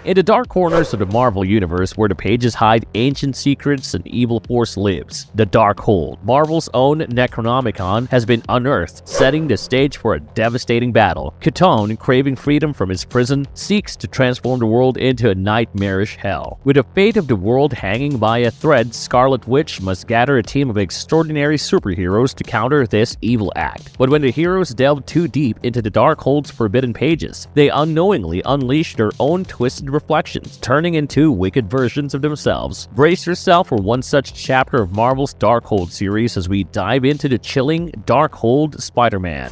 In the dark corners of the Marvel Universe where the pages hide ancient secrets and evil force lives, the Darkhold, Marvel's own Necronomicon, has been unearthed, setting the stage for a devastating battle. Chthon, craving freedom from his prison, seeks to transform the world into a nightmarish hell. With the fate of the world hanging by a thread, Scarlet Witch must gather a team of extraordinary superheroes to counter this evil act. But when the heroes delve too deep into the Darkhold's forbidden pages, they unknowingly unleash their own twisted reflections, turning into wicked versions of themselves. Brace yourself for one such chapter of Marvel's Darkhold series as we dive into the chilling Darkhold Spider-Man.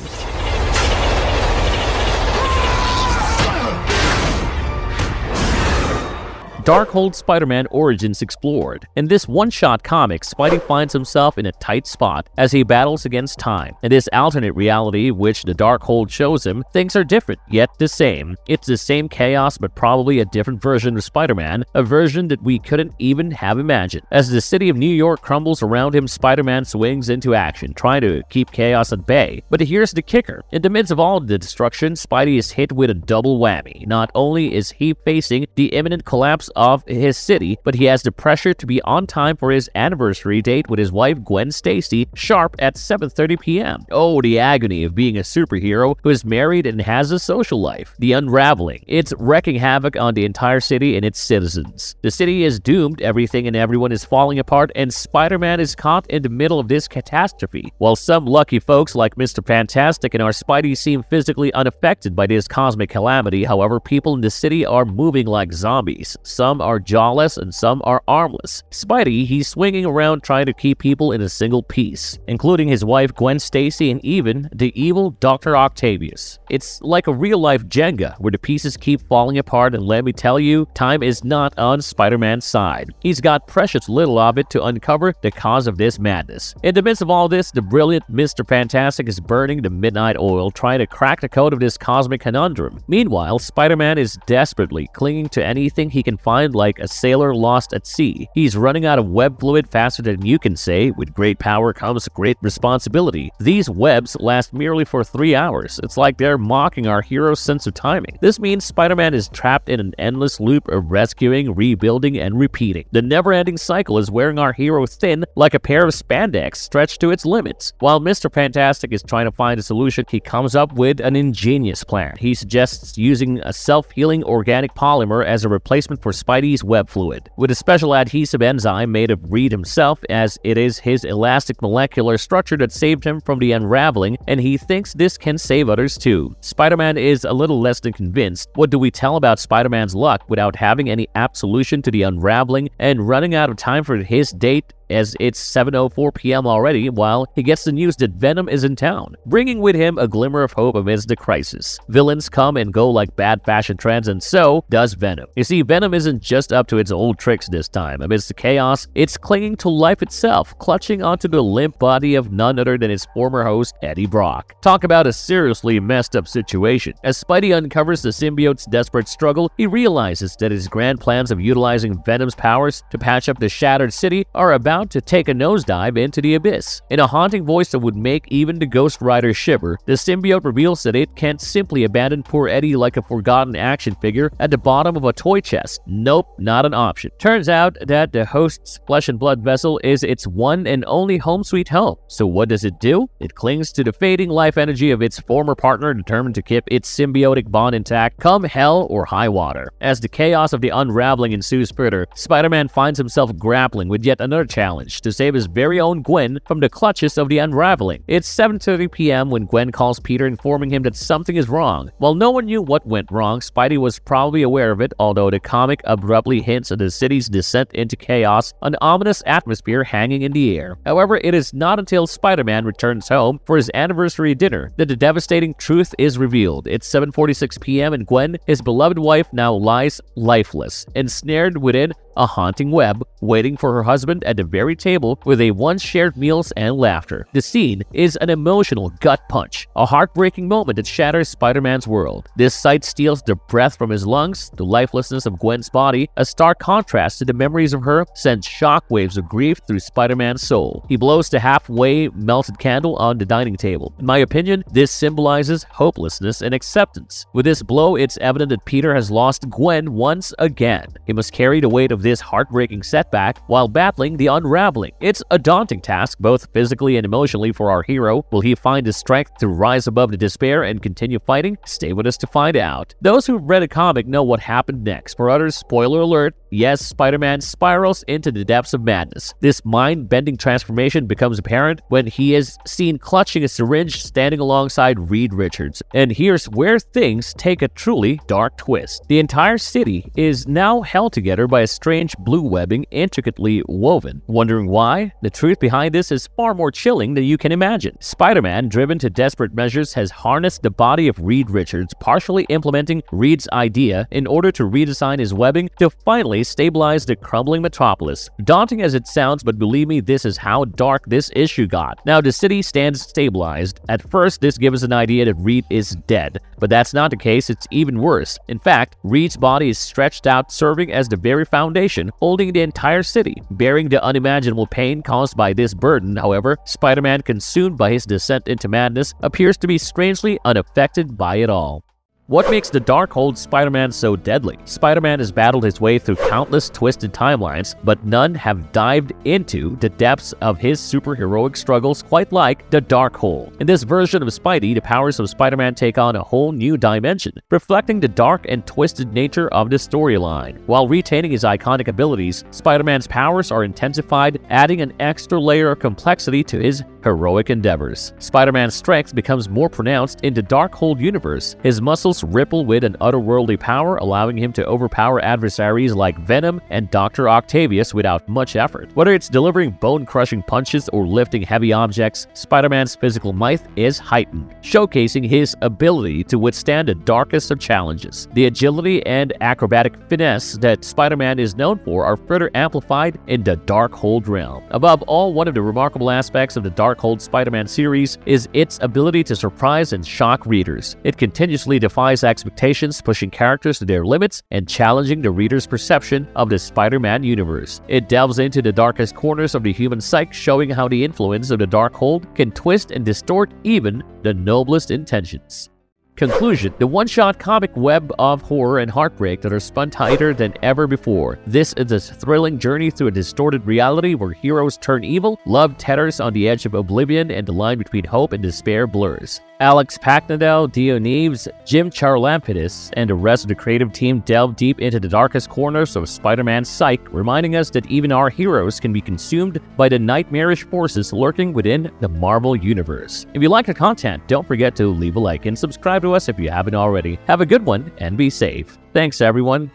Darkhold Spider-Man Origins Explored. In this one-shot comic, Spidey finds himself in a tight spot as he battles against time. In this alternate reality, which the Darkhold shows him, things are different, yet the same. It's the same chaos, but probably a different version of Spider-Man, a version that we couldn't even have imagined. As the city of New York crumbles around him, Spider-Man swings into action, trying to keep chaos at bay. But here's the kicker. In the midst of all the destruction, Spidey is hit with a double whammy. Not only is he facing the imminent collapse of his city, but he has the pressure to be on time for his anniversary date with his wife Gwen Stacy, sharp at 7:30 p.m. Oh, the agony of being a superhero who is married and has a social life. The unraveling. It's wreaking havoc on the entire city and its citizens. The city is doomed, everything and everyone is falling apart, and Spider-Man is caught in the middle of this catastrophe. While some lucky folks like Mr. Fantastic and our Spidey seem physically unaffected by this cosmic calamity, however, people in the city are moving like zombies. Some are jawless and some are armless. Spidey, he's swinging around trying to keep people in a single piece, including his wife Gwen Stacy and even the evil Dr. Octavius. It's like a real-life Jenga where the pieces keep falling apart, and let me tell you, time is not on Spider-Man's side. He's got precious little of it to uncover the cause of this madness. In the midst of all this, the brilliant Mr. Fantastic is burning the midnight oil, trying to crack the code of this cosmic conundrum. Meanwhile, Spider-Man is desperately clinging to anything he can find, like a sailor lost at sea. He's running out of web fluid faster than you can say. With great power comes great responsibility. These webs last merely for 3 hours. It's like they're mocking our hero's sense of timing. This means Spider-Man is trapped in an endless loop of rescuing, rebuilding, and repeating. The never-ending cycle is wearing our hero thin like a pair of spandex stretched to its limits. While Mr. Fantastic is trying to find a solution, he comes up with an ingenious plan. He suggests using a self-healing organic polymer as a replacement for Spidey's web fluid, with a special adhesive enzyme made of Reed himself, as it is his elastic molecular structure that saved him from the unraveling, and he thinks this can save others too. Spider-Man is a little less than convinced. What do we tell about Spider-Man's luck without having any apt solution to the unraveling and running out of time for his date, as it's 7:04 p.m. already, while he gets the news that Venom is in town, bringing with him a glimmer of hope amidst the crisis. Villains come and go like bad fashion trends, and so does Venom. You see, Venom isn't just up to its old tricks this time. Amidst the chaos, it's clinging to life itself, clutching onto the limp body of none other than its former host, Eddie Brock. Talk about a seriously messed up situation. As Spidey uncovers the symbiote's desperate struggle, he realizes that his grand plans of utilizing Venom's powers to patch up the shattered city are about to take a nosedive into the abyss. In a haunting voice that would make even the Ghost Rider shiver, the symbiote reveals that it can't simply abandon poor Eddie like a forgotten action figure at the bottom of a toy chest. Nope, not an option. Turns out that the host's flesh and blood vessel is its one and only home sweet home. So what does it do? It clings to the fading life energy of its former partner, determined to keep its symbiotic bond intact, come hell or high water. As the chaos of the unraveling ensues further, Spider-Man finds himself grappling with yet another challenge to save his very own Gwen from the clutches of the unraveling. It's 7:30 p.m. when Gwen calls Peter, informing him that something is wrong. While no one knew what went wrong, Spidey was probably aware of it, although the comic abruptly hints at the city's descent into chaos, an ominous atmosphere hanging in the air. However, it is not until Spider-Man returns home for his anniversary dinner that the devastating truth is revealed. It's 7:46 p.m. and Gwen, his beloved wife, now lies lifeless, ensnared within a haunting web waiting for her husband at the very table where they once shared meals and laughter. The scene is an emotional gut punch, a heartbreaking moment that shatters Spider-Man's world. This sight steals the breath from his lungs, the lifelessness of Gwen's body, a stark contrast to the memories of her, sends shockwaves of grief through Spider-Man's soul. He blows the halfway melted candle on the dining table. In my opinion, this symbolizes hopelessness and acceptance. With this blow, it's evident that Peter has lost Gwen once again. He must carry the weight of this heartbreaking setback while battling the unraveling. It's a daunting task, both physically and emotionally, for our hero. Will he find the strength to rise above the despair and continue fighting? Stay with us to find out. Those who've read a comic know what happened next. For others, spoiler alert, yes, Spider-Man spirals into the depths of madness. This mind-bending transformation becomes apparent when he is seen clutching a syringe standing alongside Reed Richards. And here's where things take a truly dark twist. The entire city is now held together by a strange blue webbing intricately woven. Wondering why? The truth behind this is far more chilling than you can imagine. Spider-Man, driven to desperate measures, has harnessed the body of Reed Richards, partially implementing Reed's idea in order to redesign his webbing to finally stabilize the crumbling metropolis. Daunting as it sounds, but believe me, this is how dark this issue got. Now, the city stands stabilized. At first, this gives us an idea that Reed is dead, but that's not the case. It's even worse. In fact, Reed's body is stretched out, serving as the very foundation holding the entire city. Bearing the unimaginable pain caused by this burden, however, Spider-Man, consumed by his descent into madness, appears to be strangely unaffected by it all. What makes the Darkhold Spider-Man so deadly? Spider-Man has battled his way through countless twisted timelines, but none have dived into the depths of his superheroic struggles quite like the Darkhold. In this version of Spidey, the powers of Spider-Man take on a whole new dimension, reflecting the dark and twisted nature of the storyline. While retaining his iconic abilities, Spider-Man's powers are intensified, adding an extra layer of complexity to his heroic endeavors. Spider-Man's strength becomes more pronounced in the Darkhold universe. His muscles ripple with an otherworldly power, allowing him to overpower adversaries like Venom and Dr. Octavius without much effort. Whether it's delivering bone-crushing punches or lifting heavy objects, Spider-Man's physical might is heightened, showcasing his ability to withstand the darkest of challenges. The agility and acrobatic finesse that Spider-Man is known for are further amplified in the Darkhold realm. Above all, one of the remarkable aspects of the Darkhold Spider-Man series is its ability to surprise and shock readers. It continuously defies expectations, pushing characters to their limits and challenging the reader's perception of the Spider-Man universe. It delves into the darkest corners of the human psyche, showing how the influence of the Darkhold can twist and distort even the noblest intentions. Conclusion: the one-shot comic web of horror and heartbreak that are spun tighter than ever before. This is a thrilling journey through a distorted reality where heroes turn evil, love teeters on the edge of oblivion, and the line between hope and despair blurs. Alex Paknadel, Dio Neves, Jim Charalampidis, and the rest of the creative team delve deep into the darkest corners of Spider-Man's psyche, reminding us that even our heroes can be consumed by the nightmarish forces lurking within the Marvel Universe. If you like the content, don't forget to leave a like and subscribe to us if you haven't already. Have a good one and be safe. Thanks, everyone.